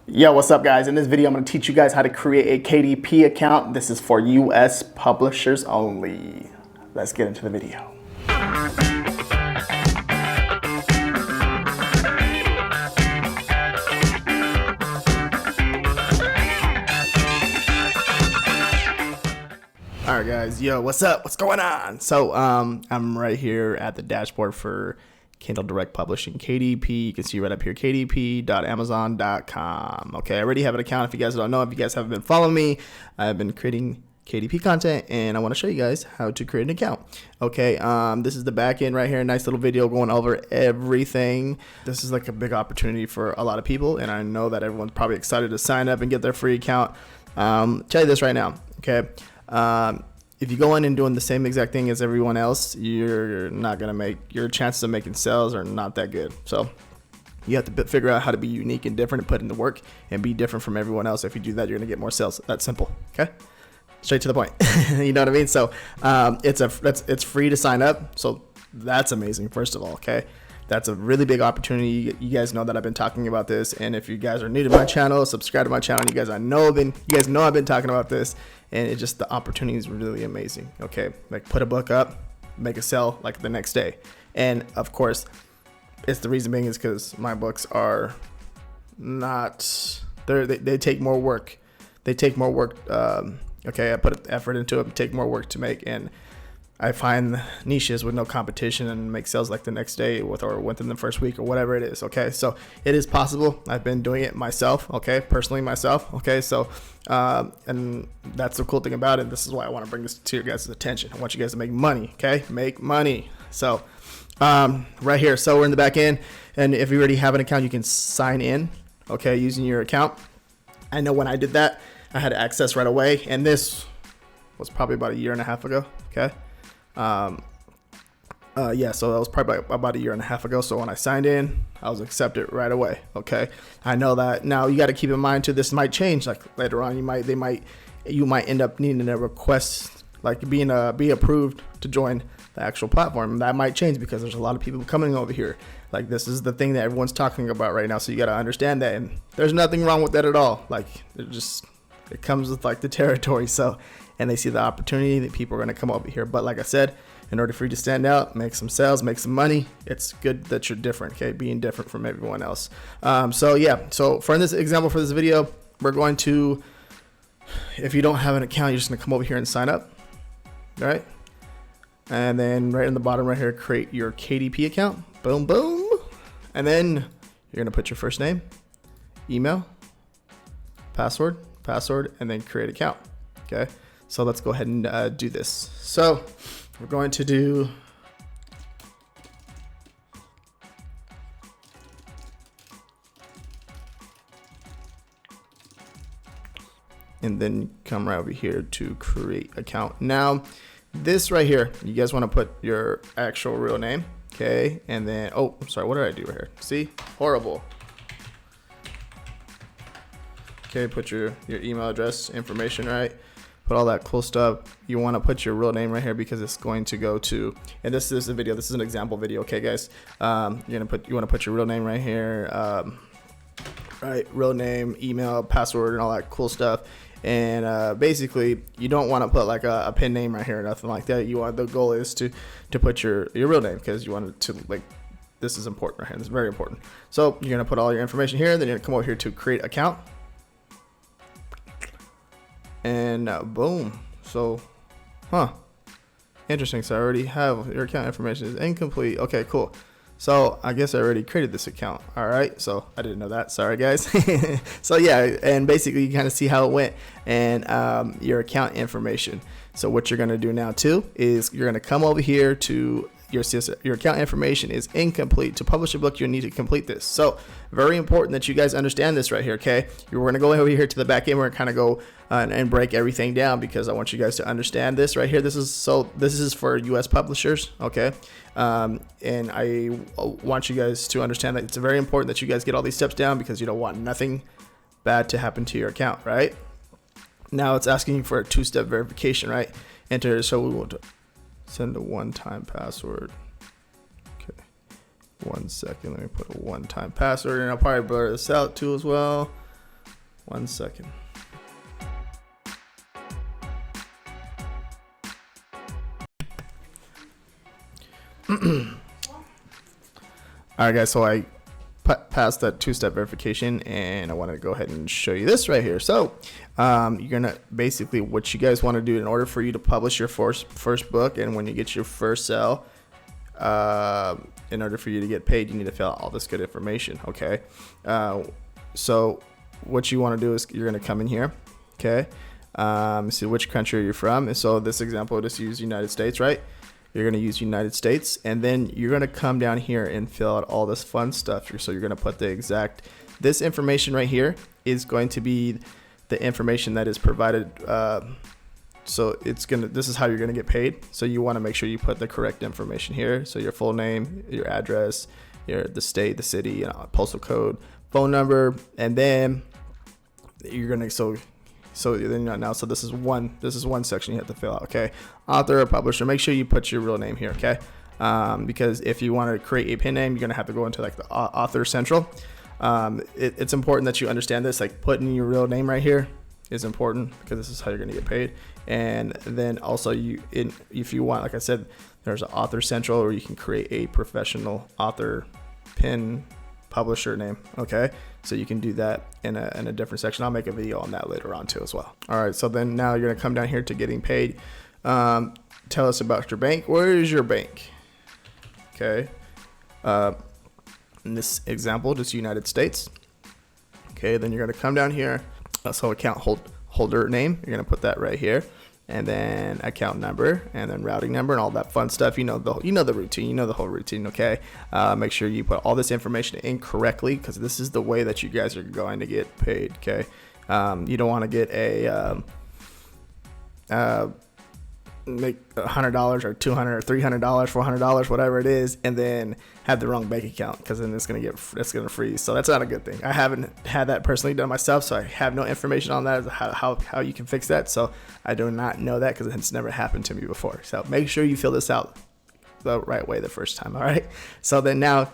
Yo, what's up guys? In this video, I'm going to teach you guys how to create a KDP account. This is for US publishers only. Let's get into the video. All right guys, yo, what's up? What's going on? So I'm right here at the dashboard for Kindle Direct Publishing, KDP. You can see right up here, kdp.amazon.com. Okay, I already have an account. If you guys don't know, if you guys haven't been following me, I've been creating KDP content, and I want to show you guys how to create an account. Okay, this is the back end right here. Nice little video going over everything. This is like a big opportunity for a lot of people, and I know that everyone's probably excited to sign up and get their free account. Tell you this right now, okay? If you go in and doing the same exact thing as everyone else, you're not gonna make, your chances of making sales are not that good. So you have to figure out how to be unique and different and put in the work and be different from everyone else. If you do that, you're gonna get more sales. That's simple. Okay, straight to the point. You know what I mean? So it's free to sign up. So that's amazing. First of all, okay. That's a really big opportunity. You guys know that I've been talking about this, and if you guys are new to my channel, subscribe to my channel. You guys know I've been talking about this, and it just, the opportunity is really amazing. Okay, like put a book up, make a sell like the next day, and of course, it's the reason being is because my books are not, they take more work. They take more work. Okay, I put effort into it, take more work to make, and I find niches with no competition and make sales like the next day or within the first week or whatever it is. Okay, so it is possible. I've been doing it myself. Okay, personally myself. Okay, so and that's the cool thing about it. This is why I want to bring this to your guys' attention. I want you guys to make money. Okay, make money. So right here, so we're in the back end, and if you already have an account, you can sign in. Okay, using your account. I know when I did that, I had access right away, and this was probably about a year and a half ago. Okay. Yeah, so that was probably about a year and a half ago. So when I signed in, I was accepted right away. Okay, I know that. Now you got to keep in mind too, this might change. Like later on, you might end up needing a request, like be approved to join the actual platform. That might change because there's a lot of people coming over here. Like this is the thing that everyone's talking about right now. So you got to understand that, and there's nothing wrong with that at all. Like it comes with like the territory. So, and they see the opportunity that people are going to come over here. But like I said, in order for you to stand out, make some sales, make some money, it's good that you're different. Okay, being different from everyone else. So yeah, so for this example for this video, we're going to, if you don't have an account, you're just going to come over here and sign up. All right, and then right in the bottom right here, create your KDP account. Boom, boom, and then you're going to put your first name, email, password, and then create account. Okay, so let's go ahead and do this. So we're going to do and then come right over here to create account. Now this right here, you guys want to put your actual real name. Okay, and then I'm sorry, what did I do right here? See, horrible. Okay, put your email address information, right? Put all that cool stuff. You want to put your real name right here because it's going to go to, and this is a video, this is an example video. Okay guys, you want to put your real name right here, right, real name, email, password, and all that cool stuff. And basically you don't want to put like a pen name right here or nothing like that. You want, the goal is to put your real name, because you want it to, like, this is important right here. This is very important. So you're going to put all your information here, then you're going to come over here to create account. And boom. So, interesting. So I already have your account information is incomplete. Okay, cool. So I guess I already created this account. All right. So I didn't know that. Sorry, guys. So yeah, and basically you kind of see how it went, and your account information. So what you're going to do now too is you're going to come over here to your account information is incomplete. To publish a book, you need to complete this. So very important that you guys understand this right here. Okay, we're going to go over here to the back end. We're going to kind of go and break everything down, because I want you guys to understand this right here. This is for US publishers. Okay, and I want you guys to understand that it's very important that you guys get all these steps down, because you don't want nothing bad to happen to your account. Right now it's asking for a two-step verification, right? Enter, so we will send a one-time password. Okay, 1 second, let me put a one-time password, and I'll probably blur this out too as well. 1 second. All right, guys, so I passed that two-step verification, and I want to go ahead and show you this right here. So you're gonna basically, what you guys want to do in order for you to publish your first book, and when you get your first sale, in order for you to get paid, you need to fill out all this good information. Okay, so what you want to do is you're going to come in here. Okay, see which country you're from. And so this example, just use United States, right? You're going to use United States, and then you're going to come down here and fill out all this fun stuff. So you're going to put the exact, this information right here is going to be the information that is provided. So this is how you're going to get paid. So you want to make sure you put the correct information here. So your full name, your address, the state, the city, postal code, phone number, and then you're going to, so this is one section you have to fill out. Okay, author or publisher. Make sure you put your real name here. Okay, because if you want to create a pen name, you're gonna have to go into like the author central. It's important that you understand this. Like putting your real name right here is important because this is how you're gonna get paid. And then also if you want, like I said, there's an author central where you can create a professional author pen publisher name. Okay, so you can do that in a different section. I'll make a video on that later on too as well. All right, so then now you're gonna come down here to getting paid. Tell us about your bank. Where is your bank? Okay, in this example, just United States. Okay, then you're gonna come down here. So account holder name, you're gonna put that right here, and then account number, and then routing number, and all that fun stuff. You know the routine. You know the whole routine. Okay. Make sure you put all this information in correctly, because this is the way that you guys are going to get paid. Okay. You don't want to get make $100 or $200 or $300, $400, whatever it is, and then have the wrong bank account, because then it's gonna freeze. So that's not a good thing. I haven't had that personally done myself, so I have no information on that, how you can fix that. So I do not know that because it's never happened to me before. So make sure you fill this out the right way the first time. All right. So then now,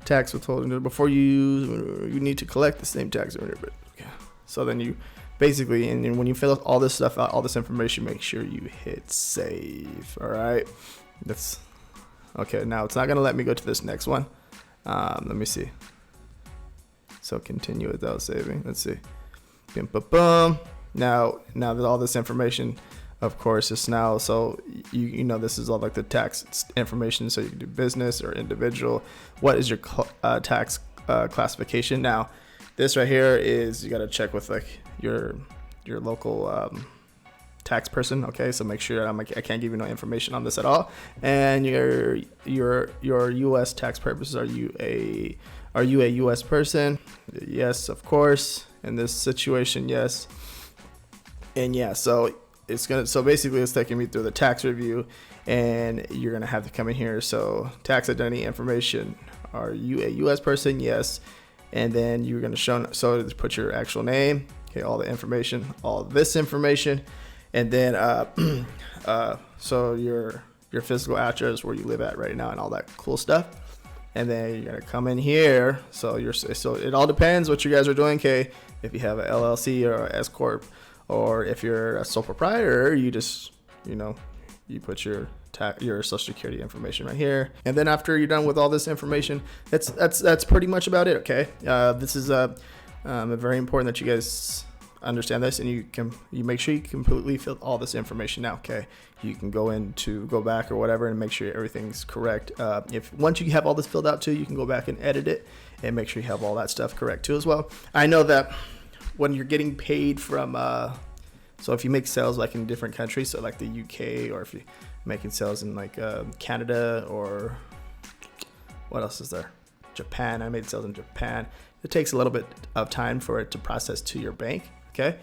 tax withholding, before you need to collect the same tax. So then you basically, and when you fill out all this stuff out, all this information, make sure you hit save. All right, that's okay. Now it's not gonna let me go to this next one. Let me see. So continue without saving. Let's see. Boom. Now that all this information, of course, is now, so you know this is all like the tax information. So you can do business or individual. What is your tax classification? Now this right here is, you got to check with like your local tax person. Okay, so make sure I can't give you no information on this at all. And your U.S. tax purposes, are you a U.S. person? Yes, of course. In this situation, yes. And yeah, so basically it's taking me through the tax review, and you're gonna have to come in here. So tax identity information, are you a U.S. person? Yes. And then you're going to put your actual name, okay, all the information, all this information, and then so your physical address, where you live at right now, and all that cool stuff. And then you're going to come in here. So it all depends what you guys are doing. Okay, if you have an LLC or an S corp, or if you're a sole proprietor, you just you put your social security information right here. And then after you're done with all this information, that's pretty much about it. Okay, this is very important that you guys understand this, and you make sure you completely fill all this information out. Okay, you can go back or whatever and make sure everything's correct. If once you have all this filled out too, you can go back and edit it and make sure you have all that stuff correct too as well. I know that when you're getting paid from so if you make sales like in different countries, so like the UK, or if you're making sales in like Canada, or what else is there? Japan. I made sales in Japan. It takes a little bit of time for it to process to your bank. Okay,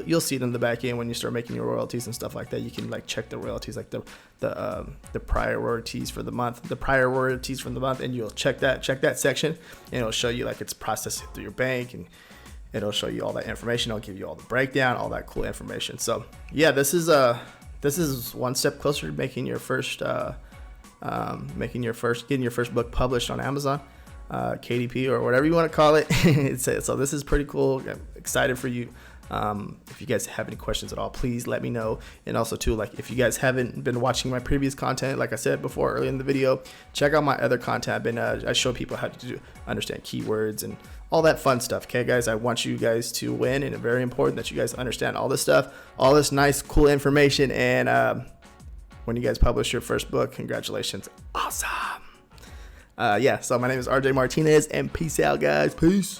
you'll see it in the back end when you start making your royalties and stuff like that. You can like check the royalties, like the prior royalties for the month, and you'll check that section, and it'll show you like it's processed through your bank, and it'll show you all that information. It'll give you all the breakdown, all that cool information. So yeah, this is one step closer to making your first, getting your first book published on Amazon. KDP or whatever you want to call it. So this is pretty cool. I'm excited for you. If you guys have any questions at all, please let me know. And also too, like, if you guys haven't been watching my previous content, like I said before earlier in the video, check out my other content. I've been I show people how to understand keywords and all that fun stuff. Okay guys, I want you guys to win, and it's very important that you guys understand all this stuff, all this nice cool information. And when you guys publish your first book, congratulations. Awesome. Yeah, so my name is RJ Martinez, and peace out guys. Peace.